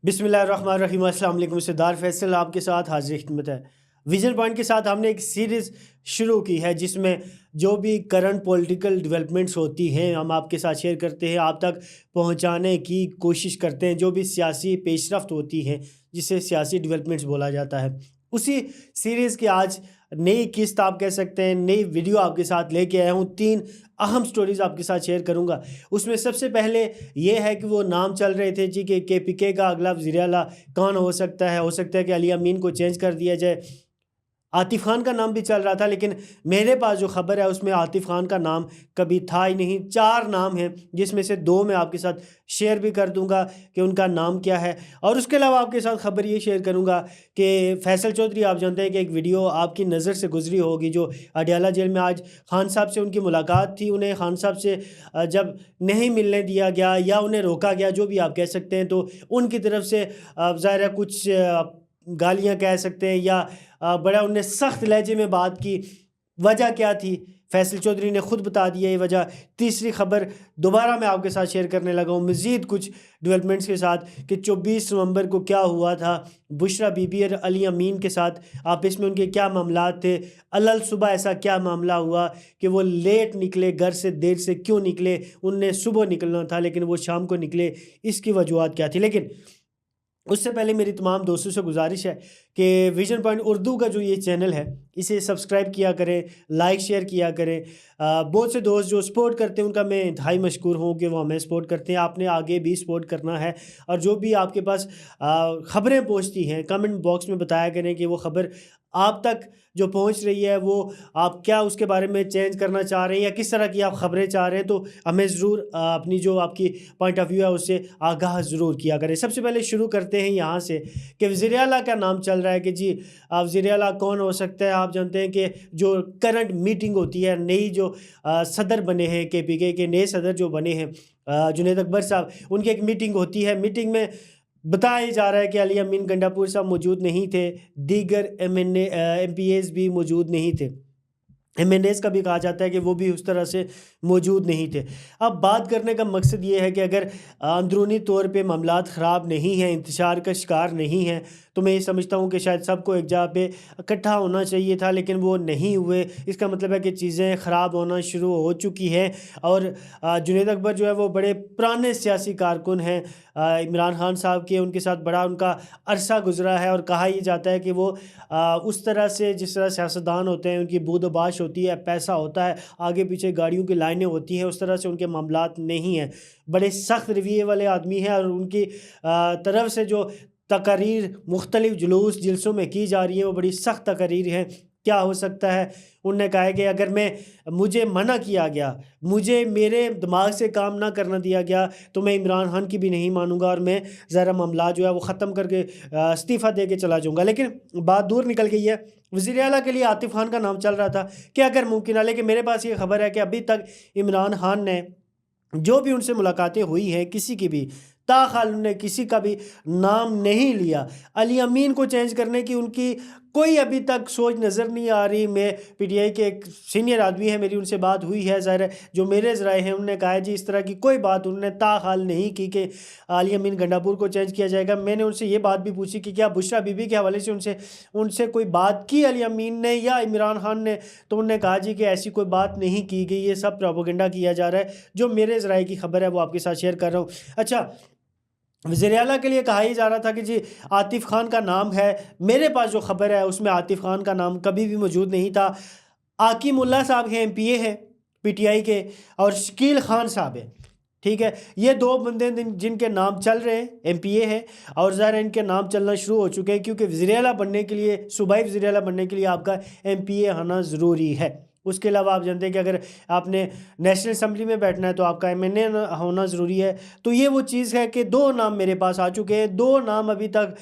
बिस्मिल्लाहिर्रहमानिर्रहीम। अस्सलाम वालेकुम। सरदार फैसल आपके साथ हाजिर खिदमत है। विजन पॉइंट के साथ हमने एक सीरीज़ शुरू की है जिसमें जो भी करंट पॉलिटिकल डेवलपमेंट्स होती हैं हम आपके साथ शेयर करते हैं, आप तक पहुंचाने की कोशिश करते हैं। जो भी सियासी पेशरफ्त होती है जिसे सियासी डेवलपमेंट्स बोला जाता है, उसी सीरीज़ की आज नई किस्त आप कह सकते हैं, नई वीडियो आपके साथ लेके आया हूँ। 3 अहम स्टोरीज़ आपके साथ शेयर करूँगा। उसमें सबसे पहले ये है कि वो नाम चल रहे थे जी कि KPK का अगला वज़ीर आला कौन हो सकता है। हो सकता है कि अली अमीन को चेंज कर दिया जाए। आतिफ़ खान का नाम भी चल रहा था, लेकिन मेरे पास जो ख़बर है उसमें आतिफ़ खान का नाम कभी था ही नहीं। 4 नाम हैं जिसमें से 2 मैं आपके साथ शेयर भी कर दूंगा कि उनका नाम क्या है। और उसके अलावा आपके साथ ख़बर ये शेयर करूंगा कि फैसल चौधरी, आप जानते हैं कि एक वीडियो आपकी नज़र से गुजरी होगी जो अडयाला जेल में आज खान साहब से उनकी मुलाकात थी। उन्हें खान साहब से जब नहीं मिलने दिया गया या उन्हें रोका गया, जो भी आप कह सकते हैं, तो उनकी तरफ से ज़ाहिर है कुछ गालियाँ कह सकते हैं या बड़ा उनने सख्त लहजे में बात की। वजह क्या थी फैसल चौधरी ने खुद बता दिया ये वजह। तीसरी खबर दोबारा मैं आपके साथ शेयर करने लगा हूँ मज़ीद कुछ डेवलपमेंट्स के साथ कि 24 नवंबर को क्या हुआ था बुशरा बीबी और अली अमीन के साथ, आपस में उनके क्या मामलात थे। अलल सुबह ऐसा क्या मामला हुआ कि वो लेट निकले घर से, देर से क्यों निकले। उनने सुबह निकलना था लेकिन वो शाम को निकले, इसकी वजूहत क्या थी। लेकिन उससे पहले मेरी तमाम दोस्तों से गुजारिश है कि विजन पॉइंट उर्दू का जो ये चैनल है इसे सब्सक्राइब किया करें, लाइक शेयर किया करें। बहुत से दोस्त जो सपोर्ट करते हैं उनका मैं इंतहाई मशकूर हूँ कि वो हमें सपोर्ट करते हैं। आपने आगे भी सपोर्ट करना है और जो भी आपके पास ख़बरें पहुँचती हैं कमेंट बॉक्स में बताया करें कि वो ख़बर आप तक जो पहुंच रही है वो आप क्या उसके बारे में चेंज करना चाह रहे हैं या किस तरह की आप ख़बरें चाह रहे हैं। तो हमें ज़रूर अपनी जो आपकी पॉइंट ऑफ व्यू है उससे आगाह ज़रूर किया करें। सबसे पहले शुरू करते हैं यहाँ से कि वज़ीर आला का नाम चल रहा है कि जी वज़ीर आला कौन हो सकता है। आप जानते हैं कि जो करंट मीटिंग होती है, नई जो सदर बने हैं KPK के नए सदर जो बने हैं जुनैद अकबर साहब, उनकी एक मीटिंग होती है। मीटिंग में बताया जा रहा है कि अली अमीन गंडापुर साहब मौजूद नहीं थे, दीगर MPAs भी मौजूद नहीं थे, MNAs का भी कहा जाता है कि वो भी उस तरह से मौजूद नहीं थे। अब बात करने का मकसद ये है कि अगर अंदरूनी तौर पे मामलात ख़राब नहीं हैं, इंतशार का शिकार नहीं हैं, तो मैं ये समझता हूँ कि शायद सबको एक जगह पे इकट्ठा होना चाहिए था, लेकिन वो नहीं हुए। इसका मतलब है कि चीज़ें ख़राब होना शुरू हो चुकी हैं। और जुनैद अकबर जो है वो बड़े पुराने सियासी कारकुन हैं, इमरान खान साहब के उनके साथ बड़ा उनका अरसा गुजरा है। और कहा ही जाता है कि वो उस तरह से जिस तरह सियासतदान होते हैं उनकी बूदोबाश होती है, पैसा होता है, आगे पीछे गाड़ियों की लाइनें होती हैं, उस तरह से उनके मामलात नहीं हैं। बड़े सख्त रवैये वाले आदमी हैं और उनकी तरफ से जो तकारीर मुख्तलिफ जुलूस जिल्सों में की जा रही है वो बड़ी सख्त तकारीर हैं। क्या हो सकता है, उनने कहा है कि अगर मुझे मना किया गया, मुझे मेरे दिमाग से काम ना करना दिया गया, तो मैं इमरान खान की भी नहीं मानूंगा और मैं ज़रा मामला जो है वो ख़त्म करके इस्तीफ़ा दे के चला जाऊँगा। लेकिन बात दूर निकल गई है। वज़ीर आला के लिए आतिफ़ खान का नाम चल रहा था कि अगर मुमकिन है, लेकिन मेरे पास ये खबर है कि अभी तक इमरान खान ने जो भी उनसे मुलाकातें हुई हैं किसी की भी ताहाल ने किसी का भी नाम नहीं लिया। अली अमीन को चेंज करने की उनकी कोई अभी तक सोच नज़र नहीं आ रही। मैं PTI के एक सीनियर आदमी है, मेरी उनसे बात हुई है, ज़ाहिर है जो मेरे ज़राए हैं उन्होंने कहा है जी इस तरह की कोई बात उन्होंने ताहाल नहीं की कि अली अमीन गंडापुर को चेंज किया जाएगा। मैंने उनसे ये बात भी पूछी कि क्या बुशरा बीबी के हवाले से उनसे कोई बात की अली अमीन ने या इमरान खान ने, तो उन्होंने कहा जी कि ऐसी कोई बात नहीं की गई, ये सब प्रोपेगेंडा किया जा रहा है। जो मेरे ज़राए की खबर है वो आपके साथ शेयर कर रहा हूँ। अच्छा, वज़ीर आला के लिए कहा ही जा रहा था कि जी आतिफ़ खान का नाम है। मेरे पास जो ख़बर है उसमें आतिफ़ खान का नाम कभी भी मौजूद नहीं था। आकिम उल्लाह साहब हैं, MPA है PTI के, और शकील खान साहब हैं, ठीक है। ये 2 बंदे जिनके नाम चल रहे हैं, MPA है और ज़ाहिर इनके नाम चलना शुरू हो चुके हैं क्योंकि वज़ीर आला बनने के लिए, सूबाई वज़ीर आला बनने के लिए आपका MPA होना ज़रूरी है। उसके अलावा आप जानते हैं कि अगर आपने नेशनल असम्बली में बैठना है तो आपका MNA होना ज़रूरी है। तो ये वो चीज़ है कि 2 नाम मेरे पास आ चुके हैं। 2 नाम अभी तक,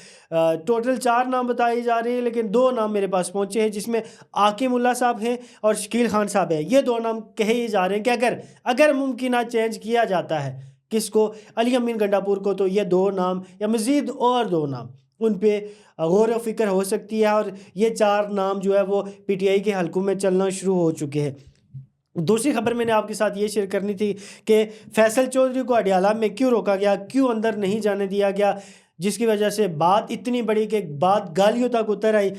टोटल 4 नाम बताए जा रहे हैं, लेकिन 2 नाम मेरे पास पहुँचे हैं जिसमें आकिम उल्लाह साहब हैं और शकील खान साहब हैं। ये 2 नाम कहे ही जा रहे हैं कि अगर मुमकिन चेंज किया जाता है किसको, अली अमीन गंडापुर को, तो ये 2 नाम या मज़ीद और 2 नाम उन पे गौर व फिक्र हो सकती है। और ये 4 नाम जो है वो PTI के हलकों में चलना शुरू हो चुके हैं। दूसरी खबर मैंने आपके साथ ये शेयर करनी थी कि फैसल चौधरी को अडयाला में क्यों रोका गया, क्यों अंदर नहीं जाने दिया गया। جس کی وجہ سے بات اتنی بڑی کہ بات گالیوں تک اتر آئی۔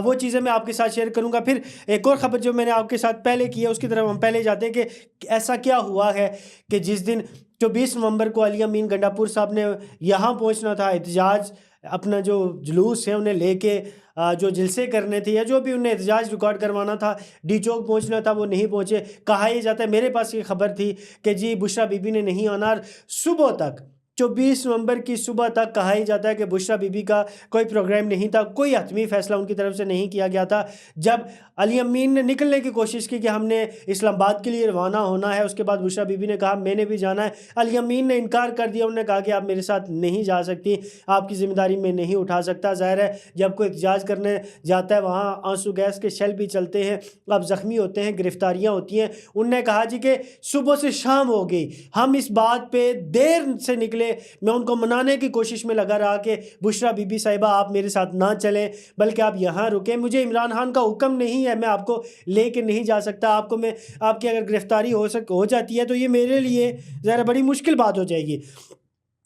وہ چیزیں میں آپ کے ساتھ شیئر کروں گا۔ پھر ایک اور خبر جو میں نے آپ کے ساتھ پہلے کی ہے اس کی طرف ہم پہلے جاتے ہیں کہ ایسا کیا ہوا ہے کہ جس دن 24 نومبر کو علی امین گنڈاپور صاحب نے یہاں پہنچنا تھا، احتجاج اپنا جو جلوس ہے انہیں لے کے جو جلسے کرنے تھے یا جو بھی انہیں احتجاج ریکارڈ کروانا تھا، ڈی چوک پہنچنا تھا، وہ نہیں پہنچے۔ کہا یہ جاتا ہے، میرے پاس یہ خبر تھی کہ جی بشریٰ بی بی نے نہیں آنا، اور صبح تک 24 نومبر کی صبح تک کہا ہی جاتا ہے کہ بشریٰ بی بی کا کوئی پروگرام نہیں تھا، کوئی حتمی فیصلہ ان کی طرف سے نہیں کیا گیا تھا۔ جب علی امین نے نکلنے کی کوشش کی کہ ہم نے اسلام آباد کے لیے روانہ ہونا ہے، اس کے بعد بشریٰ بی بی نے کہا میں نے بھی جانا ہے، علی امین نے انکار کر دیا۔ انہوں نے کہا کہ آپ میرے ساتھ نہیں جا سکتی، آپ کی ذمہ داری میں نہیں اٹھا سکتا۔ ظاہر ہے جب کوئی احتجاج کرنے جاتا ہے وہاں آنسو گیس کے شیل بھی چلتے ہیں، اب زخمی ہوتے ہیں، گرفتاریاں ہوتی ہیں۔ انہوں نے کہا جی کہ صبح سے شام ہو گئی، ہم اس بات پہ دیر سے نکلے، میں ان کو منانے کی کوشش میں لگا رہا کہ بشریٰ بی بی صاحبہ آپ میرے ساتھ نہ چلیں بلکہ آپ یہاں رکیں، مجھے عمران خان کا حکم نہیں ہے، میں آپ کو لے کے نہیں جا سکتا، آپ کی اگر گرفتاری ہو جاتی ہے تو یہ میرے لیے ذرا بڑی مشکل بات ہو جائے گی۔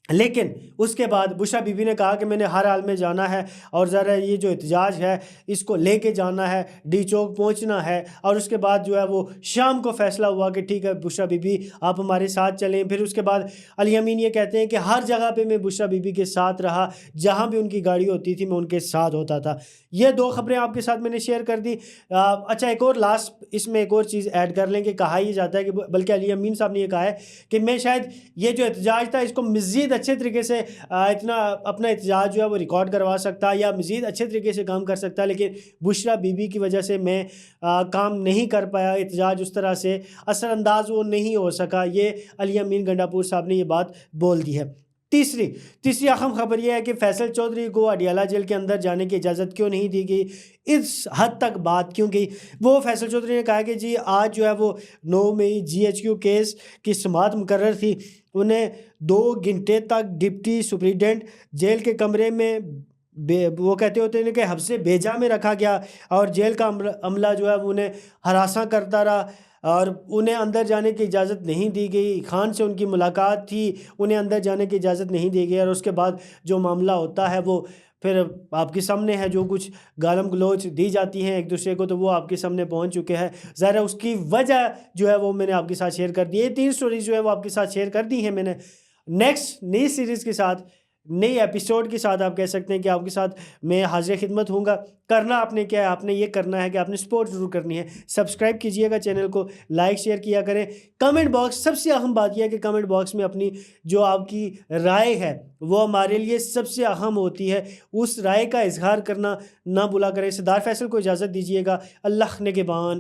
لیکن اس کے بعد بشریٰ بی بی نے کہا کہ میں نے ہر حال میں جانا ہے، اور ذرا یہ جو احتجاج ہے اس کو لے کے جانا ہے، ڈی چوک پہنچنا ہے۔ اور اس کے بعد جو ہے وہ شام کو فیصلہ ہوا کہ ٹھیک ہے بشریٰ بی بی آپ ہمارے ساتھ چلیں۔ پھر اس کے بعد علی امین یہ کہتے ہیں کہ ہر جگہ پہ میں بشریٰ بی بی کے ساتھ رہا، جہاں بھی ان کی گاڑی ہوتی تھی میں ان کے ساتھ ہوتا تھا۔ یہ دو خبریں آپ کے ساتھ میں نے شیئر کر دی۔ اچھا ایک اور لاسٹ اس میں ایک اور چیز ایڈ کر لیں کہ کہا یہ جاتا ہے کہ بلکہ علی امین صاحب نے یہ کہا ہے کہ میں شاید یہ جو احتجاج تھا اس کو مزید اچھے طریقے سے اتنا اپنا احتجاج جو ہے وہ ریکارڈ کروا سکتا یا مزید اچھے طریقے سے کام کر سکتا، لیکن بشریٰ بی بی کی وجہ سے میں کام نہیں کر پایا، احتجاج اس طرح سے اثر انداز وہ نہیں ہو سکا۔ یہ علی امین گنڈاپور صاحب نے یہ بات بول دی ہے۔ تیسری اہم خبر یہ ہے کہ فیصل چودھری کو اڈیالہ جیل کے اندر جانے کی اجازت کیوں نہیں دی گئی، اس حد تک بات کیوں گئی۔ وہ فیصل چودھری نے کہا کہ جی آج جو ہے وہ 9 مئی GHQ کیس کی سماعت مقرر تھی، انہیں 2 گھنٹے تک ڈپٹی سپریڈنٹ جیل کے کمرے میں وہ کہتے ہوتے ہیں کہ حبس بیجا میں رکھا گیا، اور جیل کا عملہ جو ہے وہ انہیں ہراساں کرتا رہا، اور انہیں اندر جانے کی اجازت نہیں دی گئی۔ خان سے ان کی ملاقات تھی، انہیں اندر جانے کی اجازت نہیں دی گئی، اور اس کے بعد جو معاملہ ہوتا ہے وہ پھر آپ کے سامنے ہے، جو کچھ گالم گلوچ دی جاتی ہیں ایک دوسرے کو تو وہ آپ کے سامنے پہنچ چکے ہیں۔ ظاہر ہے اس کی وجہ جو ہے وہ میں نے آپ کے ساتھ شیئر کر دی۔ یہ 3 سٹوریز جو ہے وہ آپ کے ساتھ شیئر کر دی ہیں میں نے۔ نیکسٹ نئی سیریز کے ساتھ، نئی ایپیسوڈ کے ساتھ آپ کہہ سکتے ہیں کہ آپ کے ساتھ میں حاضر خدمت ہوں گا۔ کرنا آپ نے کیا ہے، آپ نے یہ کرنا ہے کہ آپ نے سپورٹ ضرور کرنی ہے، سبسکرائب کیجئے گا چینل کو، لائک شیئر کیا کریں، کمنٹ باکس، سب سے اہم بات یہ ہے کہ کمنٹ باکس میں اپنی جو آپ کی رائے ہے وہ ہمارے لیے سب سے اہم ہوتی ہے، اس رائے کا اظہار کرنا نہ بھولا کریں۔ سردار فیصل کو اجازت دیجئے گا، اللہ نگہبان۔